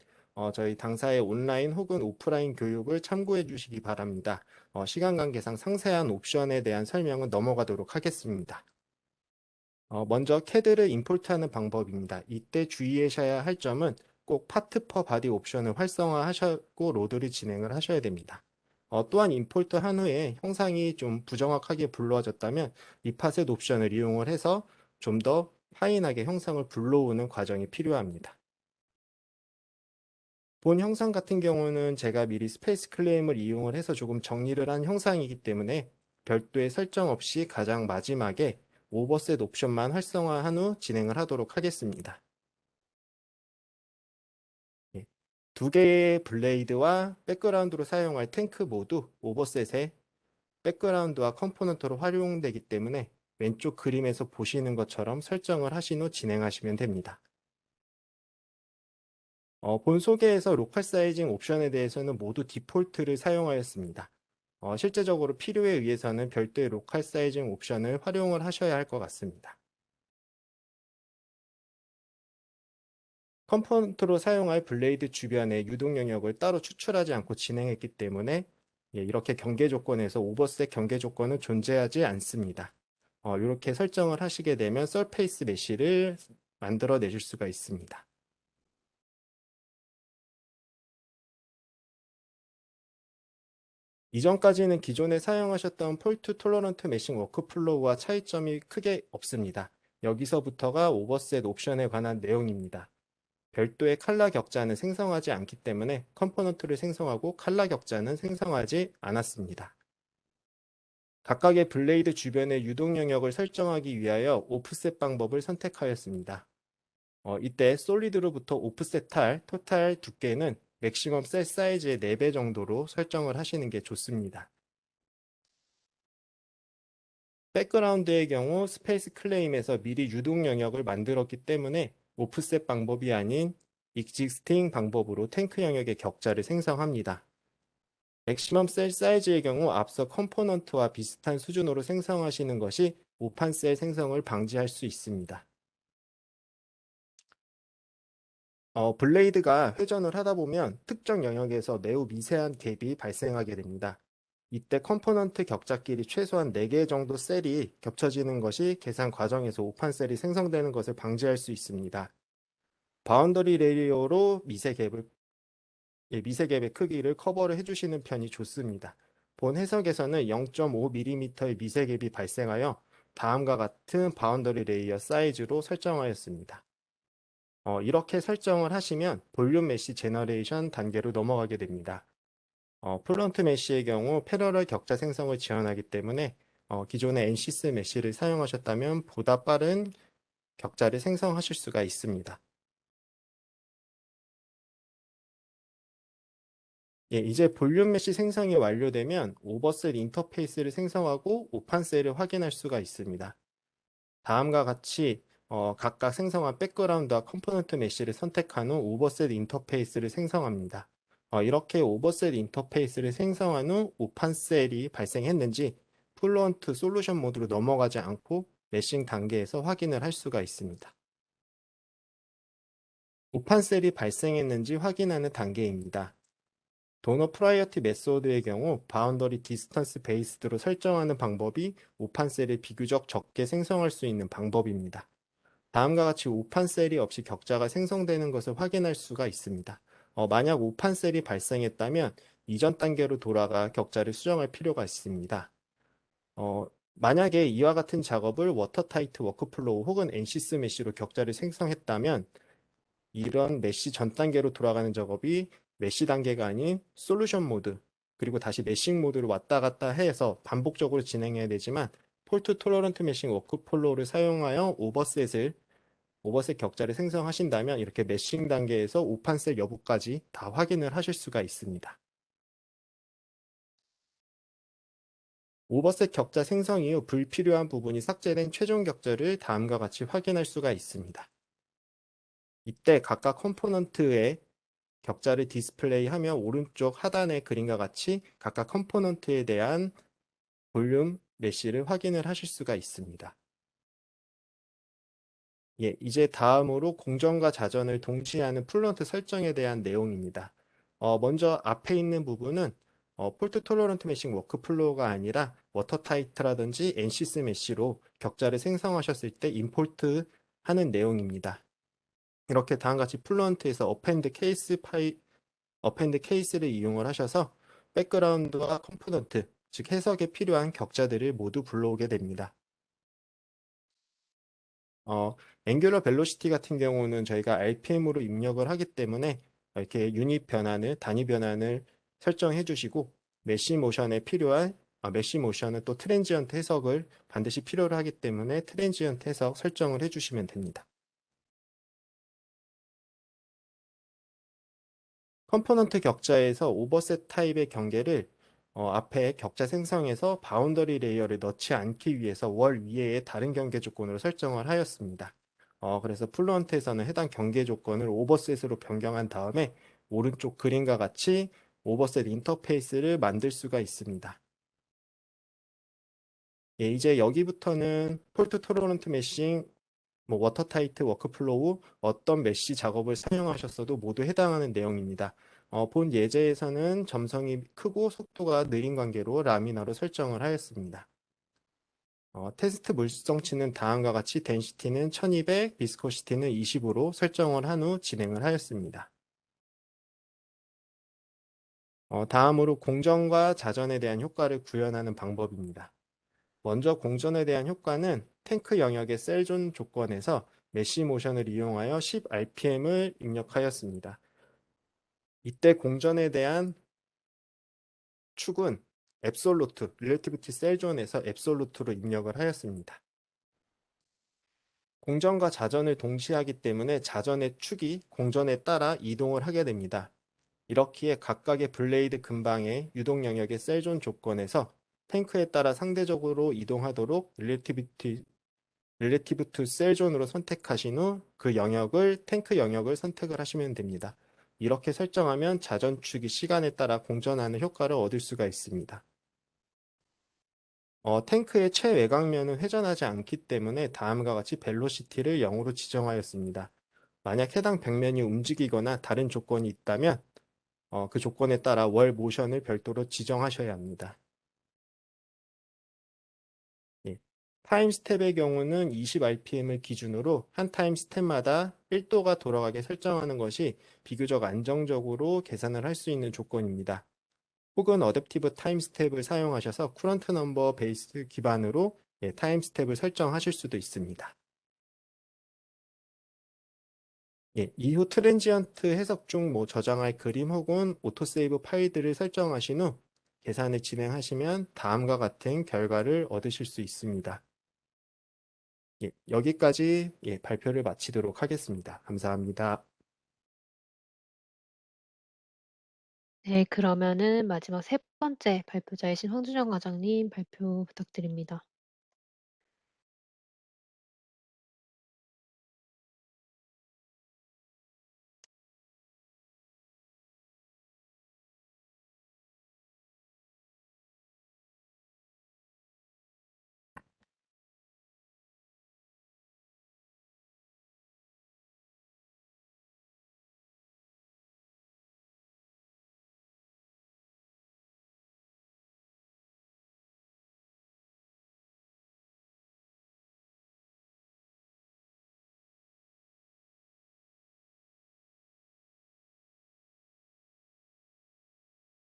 저희 당사의 온라인 혹은 오프라인 교육을 참고해 주시기 바랍니다. 시간 관계상 상세한 옵션에 대한 설명은 넘어가도록 하겠습니다. 먼저 CAD를 임포트하는 방법입니다. 이때 주의하셔야 할 점은 꼭 파트 퍼 바디 옵션을 활성화하시고 로드를 진행을 하셔야 됩니다. 또한 임포트 한 후에 형상이 좀 부정확하게 불러졌다면 리파셋 옵션을 이용을 해서 좀 더 파인하게 형상을 불러오는 과정이 필요합니다. 본 형상 같은 경우는 제가 미리 스페이스 클레임을 이용을 해서 조금 정리를 한 형상이기 때문에 별도의 설정 없이 가장 마지막에 오버셋 옵션만 활성화한 후 진행을 하도록 하겠습니다. 예. 두 개의 블레이드와 백그라운드로 사용할 탱크 모두 오버셋에 백그라운드와 컴포넌트로 활용되기 때문에 왼쪽 그림에서 보시는 것처럼 설정을 하신 후 진행하시면 됩니다. 본 소개에서 로컬 사이징 옵션에 대해서는 모두 디폴트를 사용하였습니다. 실제적으로 필요에 의해서는 별도의 로컬 사이징 옵션을 활용을 하셔야 할 것 같습니다. 컴포넌트로 사용할 블레이드 주변의 유동 영역을 따로 추출하지 않고 진행했기 때문에 이렇게 경계 조건에서 오버셋 경계 조건은 존재하지 않습니다. 이렇게 설정을 하시게 되면 서페이스 메쉬를 만들어 내실 수가 있습니다. 이전까지는 기존에 사용하셨던 폴트 톨러런트 메싱 워크플로우와 차이점이 크게 없습니다. 여기서부터가 오버셋 옵션에 관한 내용입니다. 별도의 칼라 격자는 생성하지 않기 때문에 컴포넌트를 생성하고 칼라 격자는 생성하지 않았습니다. 각각의 블레이드 주변의 유동 영역을 설정하기 위하여 오프셋 방법을 선택하였습니다. 이때 솔리드로부터 오프셋할 토탈 두께는 맥시멈 셀 사이즈의 4배 정도로 설정을 하시는 게 좋습니다. 백그라운드의 경우 스페이스 클레임에서 미리 유동 영역을 만들었기 때문에 오프셋 방법이 아닌 익지스팅 방법으로 탱크 영역의 격자를 생성합니다. 맥시멈 셀 사이즈의 경우 앞서 컴포넌트와 비슷한 수준으로 생성하시는 것이 오판 셀 생성을 방지할 수 있습니다. 블레이드가 회전을 하다 보면 특정 영역에서 매우 미세한 갭이 발생하게 됩니다. 이때 컴포넌트 격자끼리 최소한 4개 정도 셀이 겹쳐지는 것이 계산 과정에서 오판 셀이 생성되는 것을 방지할 수 있습니다. 바운더리 레이어로 미세 갭의 크기를 커버를 해주시는 편이 좋습니다. 본 해석에서는 0.5mm의 미세 갭이 발생하여 다음과 같은 바운더리 레이어 사이즈로 설정하였습니다. 이렇게 설정을 하시면 볼륨 메쉬 제너레이션 단계로 넘어가게 됩니다. 플런트 메쉬의 경우 패러럴 격자 생성을 지원하기 때문에 기존의 NCS 메쉬를 사용하셨다면 보다 빠른 격자를 생성하실 수가 있습니다. 예, 이제 볼륨 메쉬 생성이 완료되면 오버셋 인터페이스를 생성하고 오판셀을 확인할 수가 있습니다. 다음과 같이 각각 생성한 백그라운드와 컴포넌트 메쉬를 선택한 후 오버셋 인터페이스를 생성합니다. 이렇게 오버셋 인터페이스를 생성한 후 오판셀이 발생했는지 플루언트 솔루션 모드로 넘어가지 않고 메싱 단계에서 확인을 할 수가 있습니다. 오판셀이 발생했는지 확인하는 단계입니다. 도너 프라이어티 메소드의 경우 바운더리 디스턴스 베이스드로 설정하는 방법이 오판셀을 비교적 적게 생성할 수 있는 방법입니다. 다음과 같이 오판셀이 없이 격자가 생성되는 것을 확인할 수가 있습니다. 만약 오판셀이 발생했다면 이전 단계로 돌아가 격자를 수정할 필요가 있습니다. 만약에 이와 같은 작업을 워터타이트 워크플로우 혹은 NCS 메쉬로 격자를 생성했다면 이런 메쉬 전 단계로 돌아가는 작업이 메쉬 단계가 아닌 솔루션 모드 그리고 다시 메싱 모드로 왔다 갔다 해서 반복적으로 진행해야 되지만 폴트 토러런트 메싱 워크플로우를 사용하여 오버셋 격자를 생성하신다면 이렇게 메싱 단계에서 오판셀 여부까지 다 확인을 하실 수가 있습니다. 오버셋 격자 생성 이후 불필요한 부분이 삭제된 최종 격자를 다음과 같이 확인할 수가 있습니다. 이때 각각 컴포넌트의 격자를 디스플레이하며 오른쪽 하단의 그림과 같이 각각 컴포넌트에 대한 볼륨 메쉬를 확인을 하실 수가 있습니다. 예, 이제 다음으로 공전과 자전을 동시에 하는 플런트 설정에 대한 내용입니다. 먼저 앞에 있는 부분은 폴트 톨러런트 메싱 워크플로우가 아니라 워터타이트라든지 NCS 메쉬로 격자를 생성하셨을 때 임포트 하는 내용입니다. 이렇게 다음과 같이 플런트에서 어펜드 케이스를 이용을 하셔서 백그라운드와 컴포넌트, 즉 해석에 필요한 격자들을 모두 불러오게 됩니다. 앵귤러 벨로시티 같은 경우는 저희가 RPM으로 입력을 하기 때문에 이렇게 유닛 변환을, 단위 변환을 설정해 주시고 메쉬 모션은 또 트랜지언트 해석을 반드시 필요로 하기 때문에 트랜지언트 해석 설정을 해 주시면 됩니다. 컴포넌트 격자에서 오버셋 타입의 경계를 앞에 격자 생성에서 바운더리 레이어를 넣지 않기 위해서 월 위에의 다른 경계 조건으로 설정을 하였습니다. 그래서 플루언트에서는 해당 경계 조건을 오버셋으로 변경한 다음에 오른쪽 그림과 같이 오버셋 인터페이스를 만들 수가 있습니다. 예, 이제 여기부터는 폴트 토러런트 메싱, 워터타이트 워크플로우 어떤 메쉬 작업을 사용하셨어도 모두 해당하는 내용입니다. 본 예제에서는 점성이 크고 속도가 느린 관계로 라미나로 설정을 하였습니다. 테스트 물성치는 다음과 같이 덴시티는 1200, 비스코시티는 20으로 설정을 한 후 진행을 하였습니다. 다음으로 공전과 자전에 대한 효과를 구현하는 방법입니다. 먼저 공전에 대한 효과는 탱크 영역의 셀존 조건에서 메쉬 모션을 이용하여 10rpm을 입력하였습니다. 이때 공전에 대한 축은 앱솔루트, 릴레이티비티 셀존에서 앱솔루트로 입력을 하였습니다. 공전과 자전을 동시에 하기 때문에 자전의 축이 공전에 따라 이동을 하게 됩니다. 이렇기에 각각의 블레이드 근방의 유동 영역의 셀존 조건에서 탱크에 따라 상대적으로 이동하도록 릴레이티브 투 셀존으로 선택하신 후 그 영역을 탱크 영역을 선택을 하시면 됩니다. 이렇게 설정하면 자전축이 시간에 따라 공전하는 효과를 얻을 수가 있습니다. 탱크의 최외곽면은 회전하지 않기 때문에 다음과 같이 벨로시티를 0으로 지정하였습니다. 만약 해당 벽면이 움직이거나 다른 조건이 있다면 그 조건에 따라 월 모션을 별도로 지정하셔야 합니다. 예. 타임 스텝의 경우는 20rpm을 기준으로 한 타임 스텝마다 1도가 돌아가게 설정하는 것이 비교적 안정적으로 계산을 할 수 있는 조건입니다. 혹은 어댑티브 타임 스텝을 사용하셔서 쿠런트 넘버 베이스 기반으로 타임 스텝을 설정하실 수도 있습니다. 예, 이후 트랜지언트 해석 중 뭐 저장할 그림 혹은 오토세이브 파일들을 설정하신 후 계산을 진행하시면 다음과 같은 결과를 얻으실 수 있습니다. 예, 여기까지 발표를 마치도록 하겠습니다. 감사합니다. 네, 그러면은 마지막 세 번째 발표자이신 황준영 과장님 발표 부탁드립니다.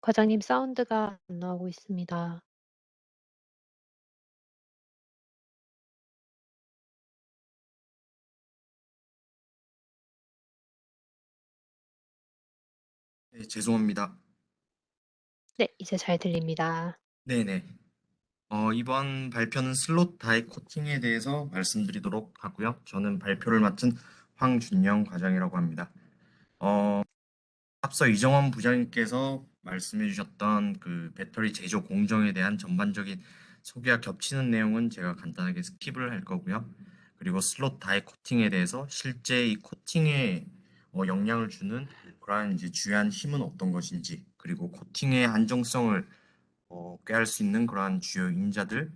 과장님 사운드가 안 나오고 있습니다. 네, 죄송합니다. 네, 이제 잘 들립니다. 네네. 이번 발표는 슬롯 다이 코팅에 대해서 말씀드리도록 하고요. 저는 발표를 맡은 황준영 과장이라고 합니다. 어, 앞서 이정원 부장님께서 말씀해 주셨던 그 배터리 제조 공정에 대한 전반적인 소개와 겹치는 내용은 제가 간단하게 스킵을 할 거고요. 그리고 슬롯 다이 코팅에 대해서 실제 이 코팅에 영향을 주는 그러한 이제 주요한 힘은 어떤 것인지, 그리고 코팅의 안정성을 꾀할 수 있는 그러한 주요 인자들,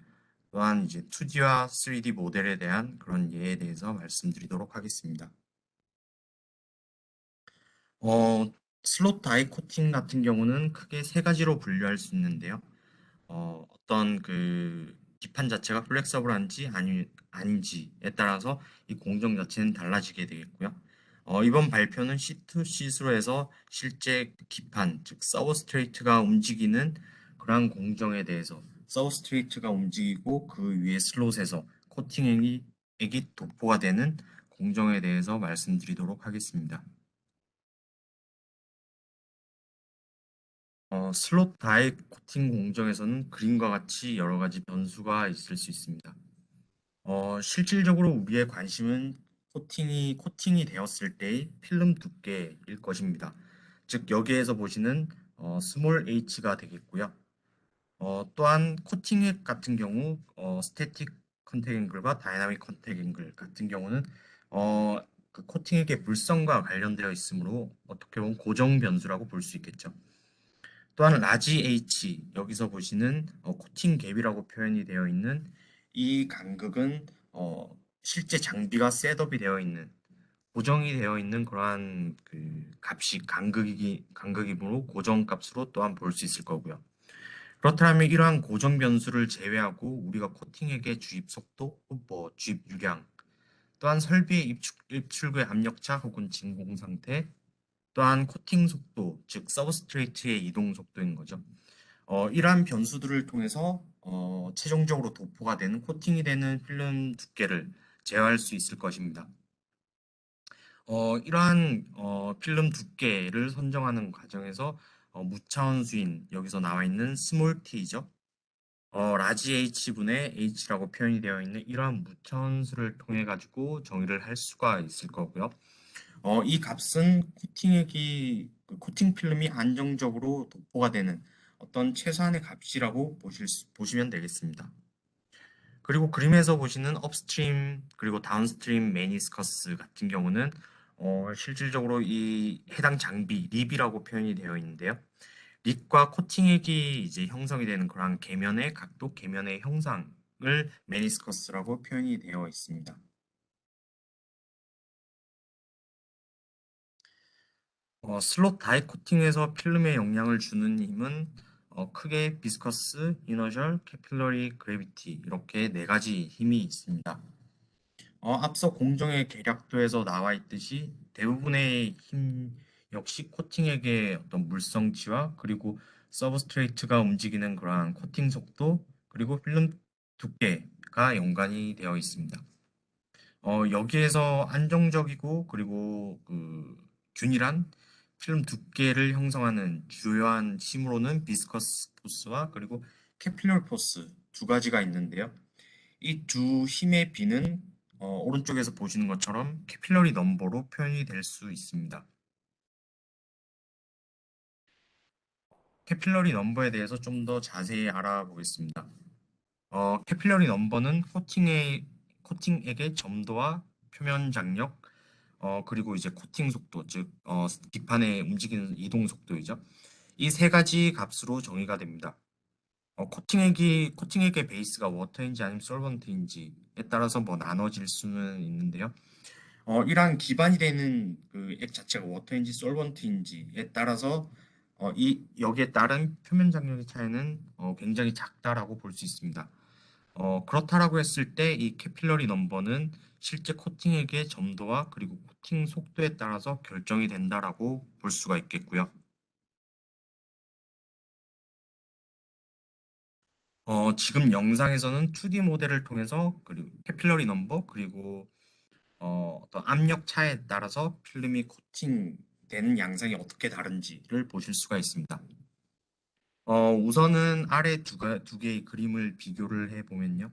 또한 이제 2D와 3D 모델에 대한 그런 예에 대해서 말씀드리도록 하겠습니다. 어, 슬롯 다이 코팅 같은 경우는 크게 세 가지로 분류할 수 있는데요. 어떤 그 기판 자체가 플렉서블한지 아닌지에 따라서 이 공정 자체는 달라지게 되겠고요. 이번 발표는 C2C로 해서 실제 기판, 즉 서브스트레이트가 움직이는 그러한 공정에 대해서, 서브스트레이트가 움직이고 그 위에 슬롯에서 액이 도포가 되는 공정에 대해서 말씀드리도록 하겠습니다. 슬롯 다이 코팅 공정에서는 그림과 같이 여러 가지 변수가 있을 수 있습니다. 실질적으로 우리의 관심은 코팅이 되었을 때의 필름 두께일 것입니다. 즉, 여기에서 보시는 스몰 h가 되겠고요. 또한 코팅액 같은 경우 스태틱 컨택 앵글과 다이나믹 컨택 앵글 같은 경우는 그 코팅액의 물성과 관련되어 있으므로 어떻게 보면 고정 변수라고 볼 수 있겠죠. 또한 라지 H, 여기서 보시는 코팅 갭이라고 표현이 되어 있는 이 간극은 실제 장비가 셋업이 되어 있는, 고정이 되어 있는 그러한 그 값이 간극이므로 고정값으로 또한 볼 수 있을 거고요. 그렇다면 이러한 고정 변수를 제외하고 우리가 코팅액의 주입 속도, 뭐 주입 유량, 또한 설비의 입출구의 압력차 혹은 진공 상태, 또한 코팅 속도, 즉 서브스트레이트의 이동 속도인 거죠. 이러한 변수들을 통해서 최종적으로 도포가 되는, 코팅이 되는 필름 두께를 제어할 수 있을 것입니다. 이러한 필름 두께를 선정하는 과정에서 무차원수인, 여기서 나와 있는 스몰 t죠. 라지 h분의 h라고 표현이 되어 있는 이러한 무차원수를 통해 가지고 정의를 할 수가 있을 거고요. 이 값은 코팅 필름이 안정적으로 도포가 되는 어떤 최소한의 값이라고 보시면 되겠습니다. 그리고 그림에서 보시는 업스트림 그리고 다운스트림 메니스커스 같은 경우는 실질적으로 이 해당 장비 립이라고 표현이 되어 있는데요. 립과 코팅액이 이제 형성이 되는 그러한 계면의 각도, 계면의 형상을 메니스커스라고 표현이 되어 있습니다. 슬롯 다이 코팅에서 필름에 영향을 주는 힘은 크게 비스커스, 이너셜, 캐필러리 그래비티, 이렇게 네 가지 힘이 있습니다. 앞서 공정의 계략도에서 나와 있듯이 대부분의 힘 역시 코팅액의 어떤 물성치와 그리고 서브스트레이트가 움직이는 그러한 코팅 속도, 그리고 필름 두께가 연관이 되어 있습니다. 여기에서 안정적이고 그리고 균일한 필름 두께를 형성하는 주요한 힘으로는 비스커스 포스와 그리고 캐필러리 포스 두 가지가 있는데요. 이 두 힘의 비는 오른쪽에서 보시는 것처럼 캐필러리 넘버로 표현이 될 수 있습니다. 캐필러리 넘버에 대해서 좀 더 자세히 알아보겠습니다. 캐필러리 넘버는 코팅액의 점도와 표면 장력, 그리고 이제 코팅 속도, 즉 뒷판의 움직이는 이동 속도이죠. 이 세 가지 값으로 정의가 됩니다. 코팅액의 베이스가 워터인지 아니면 솔번트인지에 따라서 뭐 나눠질 수는 있는데요. 이러한 기반이 되는 그 액 자체가 워터인지 솔번트인지에 따라서 여기에 따른 표면 장력의 차이는 굉장히 작다라고 볼 수 있습니다. 그렇다라고 했을 때 이 캐필러리 넘버는 실제 코팅액의 점도와 그리고 코팅 속도에 따라서 결정이 된다라고 볼 수가 있겠고요. 지금 영상에서는 2D 모델을 통해서 그리고 캐필러리 넘버 그리고 어떤 압력 차에 따라서 필름이 코팅되는 양상이 어떻게 다른지를 보실 수가 있습니다. 우선은 아래 두 개의 그림을 비교를 해보면요.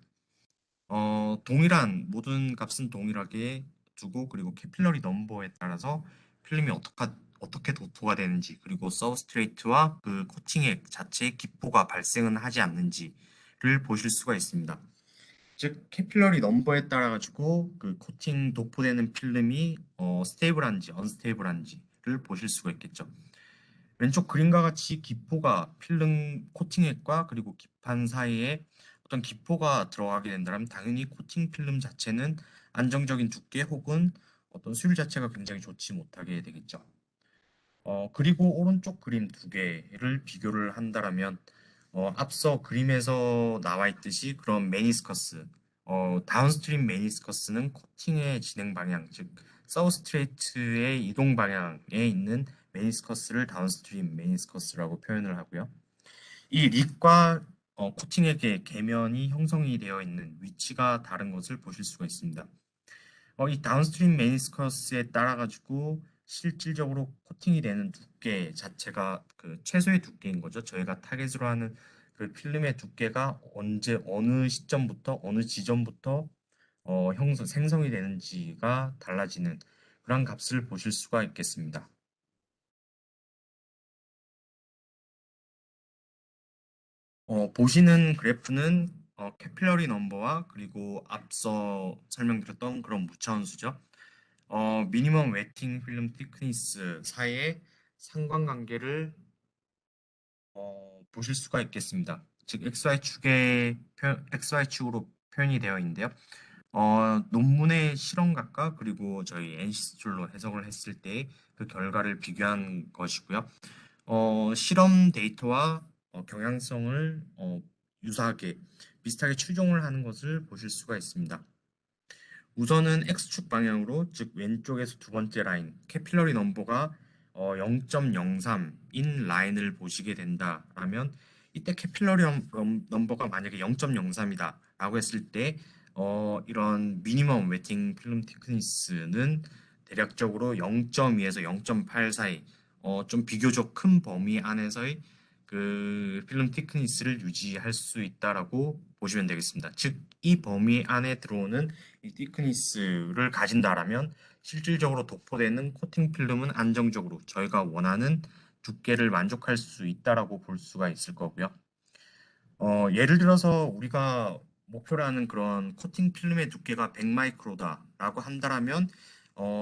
모든 값은 동일하게 두고 그리고 캐필러리 넘버에 따라서 필름이 어떻게 도포가 되는지 그리고 서브스트레이트와 그 코팅액 자체의 기포가 발생은 하지 않는지를 보실 수가 있습니다. 즉 캐필러리 넘버에 따라 가지고 그 코팅 도포되는 필름이 스테이블한지 언스테이블한지를 보실 수가 있겠죠. 왼쪽 그림과 같이 기포가 필름 코팅액과 그리고 기판 사이에 어떤 기포가 들어가게 된다면 당연히 코팅 필름 자체는 안정적인 두께 혹은 어떤 수율 자체가 굉장히 좋지 못하게 되겠죠. 그리고 오른쪽 그림 두 개를 비교를 한다라면 앞서 그림에서 나와 있듯이 그런 메니스커스, 다운스트림 메니스커스는 코팅의 진행 방향, 즉 서브스트레이트의 이동 방향에 있는 메니스커스를 다운스트림 메니스커스라고 표현을 하고요. 이 립과 코팅액의 계면이 형성이 되어 있는 위치가 다른 것을 보실 수가 있습니다. 이 다운스트림 메니스커스에 따라 가지고 실질적으로 코팅이 되는 두께 자체가 그 최소의 두께인 거죠. 저희가 타겟으로 하는 그 필름의 두께가 어느 시점부터 어느 지점부터 생성이 되는지가 달라지는 그런 값을 보실 수가 있겠습니다. 보시는 그래프는 캐필러리 넘버와 그리고 앞서 설명드렸던 그런 무차원수죠. 미니멈 웨팅 필름 티크니스 사이의 상관관계를 보실 수가 있겠습니다. 즉 XY축으로 표현이 되어 있는데요. 논문의 실험각과 그리고 저희 NC 스툴로 해석을 했을 때 그 결과를 비교한 것이고요. 실험 데이터와 경향성을 유사하게 비슷하게 추종을 하는 것을 보실 수가 있습니다. 우선은 X축 방향으로 즉 왼쪽에서 두 번째 라인 캐필러리 넘버가 0.03인 라인을 보시게 된다라면 이때 캐필러리 넘버가 만약에 0.03이다 라고 했을 때 이런 미니멈 웨팅 필름 티크니스는 대략적으로 0.2에서 0.8 사이 좀 비교적 큰 범위 안에서의 그 필름 티크니스를 유지할 수 있다라고 보시면 되겠습니다. 즉 이 범위 안에 들어오는 이 티크니스를 가진다라면 실질적으로 도포되는 코팅 필름은 안정적으로 저희가 원하는 두께를 만족할 수 있다라고 볼 수가 있을 거고요. 예를 들어서 우리가 목표로 하는 그런 코팅 필름의 두께가 100마이크로다라고 한다라면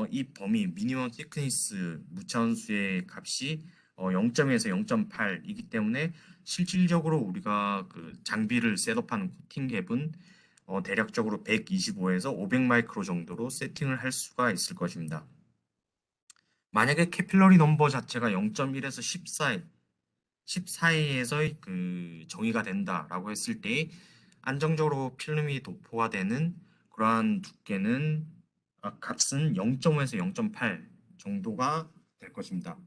이 범위 미니멈 티크니스 무차원수의 값이 0.에서 0.8이기 때문에 실질적으로 우리가 그 장비를 셋업하는 코팅 갭은 대략적으로 125에서 500 마이크로 정도로 세팅을 할 수가 있을 것입니다. 만약에 캐필러리 넘버 자체가 0.1에서 10 사이에서 그 정의가 된다라고 했을 때 안정적으로 필름이 도포가 되는 그러한 두께는 값은 0.5에서 0.8 정도가 될 것입니다.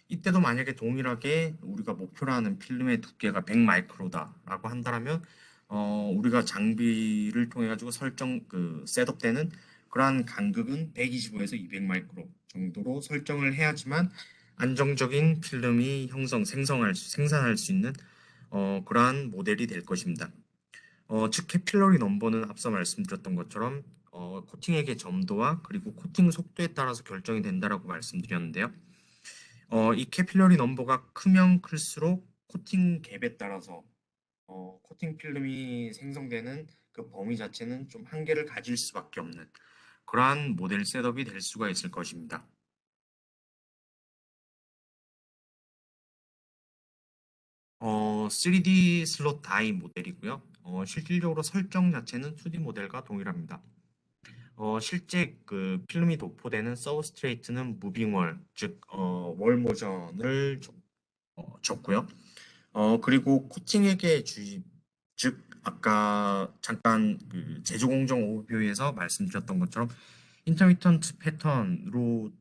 이때도 만약에 동일하게 우리가 목표로 하는 필름의 두께가 100 마이크로다라고 한다면 우리가 장비를 통해 가지고 셋업되는 그러한 간극은 125에서 200 마이크로 정도로 설정을 해야지만 안정적인 필름이 생산할 수 있는 그러한 모델이 될 것입니다. 즉 캐필러리 넘버는 앞서 말씀드렸던 것처럼 코팅액의 점도와 그리고 코팅 속도에 따라서 결정이 된다라고 말씀드렸는데요. 이 캐필러리 넘버가 크면 클수록 코팅 갭에 따라서 코팅 필름이 생성되는 그 범위 자체는 좀 한계를 가질 수밖에 없는 그러한 모델 셋업이 될 수가 있을 것입니다. 3D 슬롯 다이 모델이고요. 실질적으로 설정 자체는 2D 모델과 동일합니다. 실제 그 필름이 도포되는 서브스트레이트는 무빙월, 즉 월 모션을 줬고요. 그리고 코팅액의 주입, 즉 아까 잠깐 그 제조 공정 오버뷰에서 말씀드렸던 것처럼 인터미턴트 패턴으로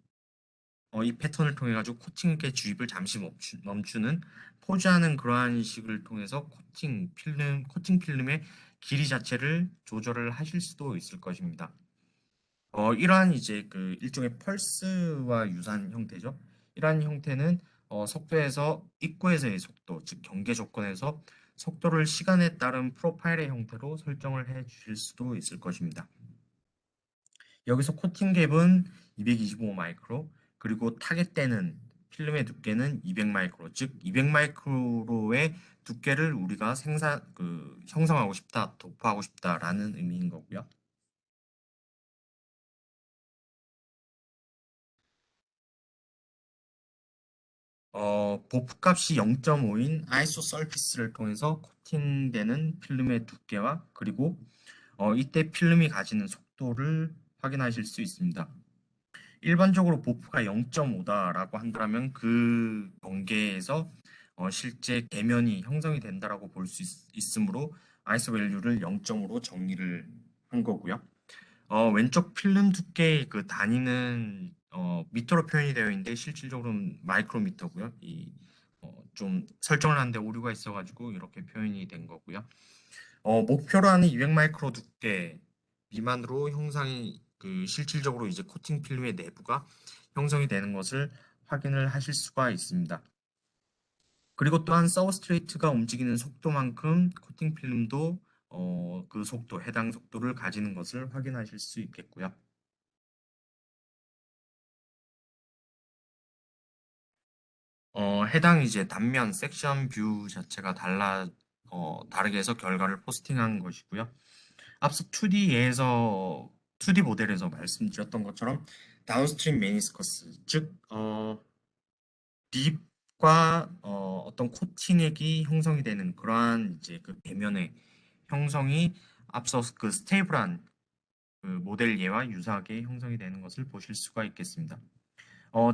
이 패턴을 통해 가지고 코팅액의 주입을 잠시 멈추는 포즈하는 그러한 식을 통해서 코팅 필름의 길이 자체를 조절을 하실 수도 있을 것입니다. 이러한 이제 그 일종의 펄스와 유사한 형태죠. 이러한 형태는 속도에서 입구에서의 속도, 즉 경계 조건에서 속도를 시간에 따른 프로파일의 형태로 설정을 해 주실 수도 있을 것입니다. 여기서 코팅 갭은 225 마이크로, 그리고 타겟되는 필름의 두께는 200 마이크로, 즉 200 마이크로의 두께를 우리가 형성하고 싶다, 도포하고 싶다라는 의미인 거고요. 보프 값이 0.5인 아이소 서피스를 통해서 코팅되는 필름의 두께와 그리고 이때 필름이 가지는 속도를 확인하실 수 있습니다. 일반적으로 보프가 0.5다라고 한다면 그 경계에서 실제 계면이 형성이 된다라고 볼 수 있으므로 아이소 밸류를 0.5로 정의를 한 거고요. 왼쪽 필름 두께의 그 단위는 미터로 표현이 되어 있는데 실질적으로는 마이크로미터고요. 좀 설정을 하는데 오류가 있어가지고 이렇게 표현이 된 거고요. 목표로 하는 200 마이크로 두께 미만으로 형상이 그 실질적으로 이제 코팅 필름의 내부가 형성이 되는 것을 확인을 하실 수가 있습니다. 그리고 또한 서브스트레이트가 움직이는 속도만큼 코팅 필름도 그 속도, 해당 속도를 가지는 것을 확인하실 수 있겠고요. 해당 이제 단면 섹션 뷰 자체가 다르게 해서 결과를 포스팅한 것이고요. 앞서 2D 모델에서 말씀드렸던 것처럼 다운스트림 메니스커스, 즉 립과 어떤 코팅액이 형성이 되는 그러한 이제 그 배면의 형성이 앞서 그 스테이블한 그 모델 예와 유사하게 형성이 되는 것을 보실 수가 있겠습니다.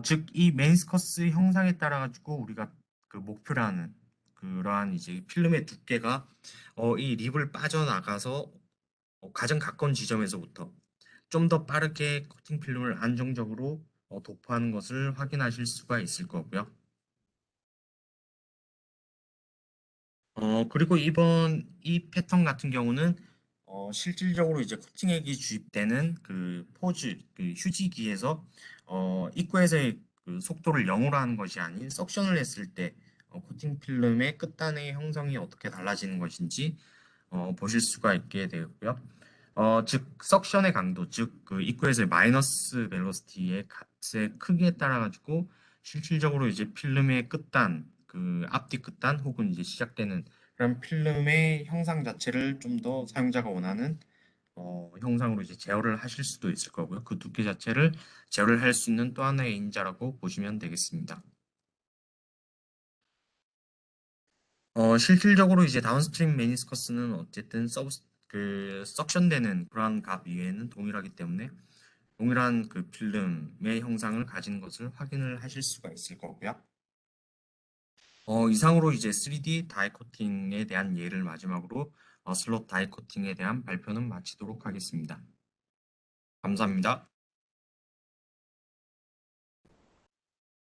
즉 이 메니스커스 형상에 따라 가지고 우리가 그 목표라는 그러한 이제 필름의 두께가 이 립을 빠져나가서 가장 가까운 지점에서부터 좀 더 빠르게 코팅 필름을 안정적으로 도포하는 것을 확인하실 수가 있을 거고요. 그리고 이번 이 패턴 같은 경우는 실질적으로 이제 코팅액이 주입되는 그 포즈, 그 휴지기에서 입구에서의 그 속도를 0으로 하는 것이 아닌 석션을 했을 때 코팅 필름의 끝단의 형성이 어떻게 달라지는 것인지 보실 수가 있게 되었고요. 즉 석션의 강도, 즉 그 입구에서의 마이너스 벨로시티의 값의 크기에 따라 가지고 실질적으로 이제 필름의 끝단, 그 앞뒤 끝단 혹은 이제 시작되는 그런 필름의 형상 자체를 좀 더 사용자가 원하는 형상으로 이제 제어를 하실 수도 있을 거고요. 그 두께 자체를 제어를 할 수 있는 또 하나의 인자라고 보시면 되겠습니다. 실질적으로 이제 다운스트림 메니스커스는 어쨌든 석션되는 그러한 값 이외에는 동일하기 때문에 동일한 그 필름의 형상을 가진 것을 확인을 하실 수가 있을 거고요. 이상으로 이제 3D 다이 코팅에 대한 예를 마지막으로 슬롯 다이 코팅에 대한 발표는 마치도록 하겠습니다. 감사합니다.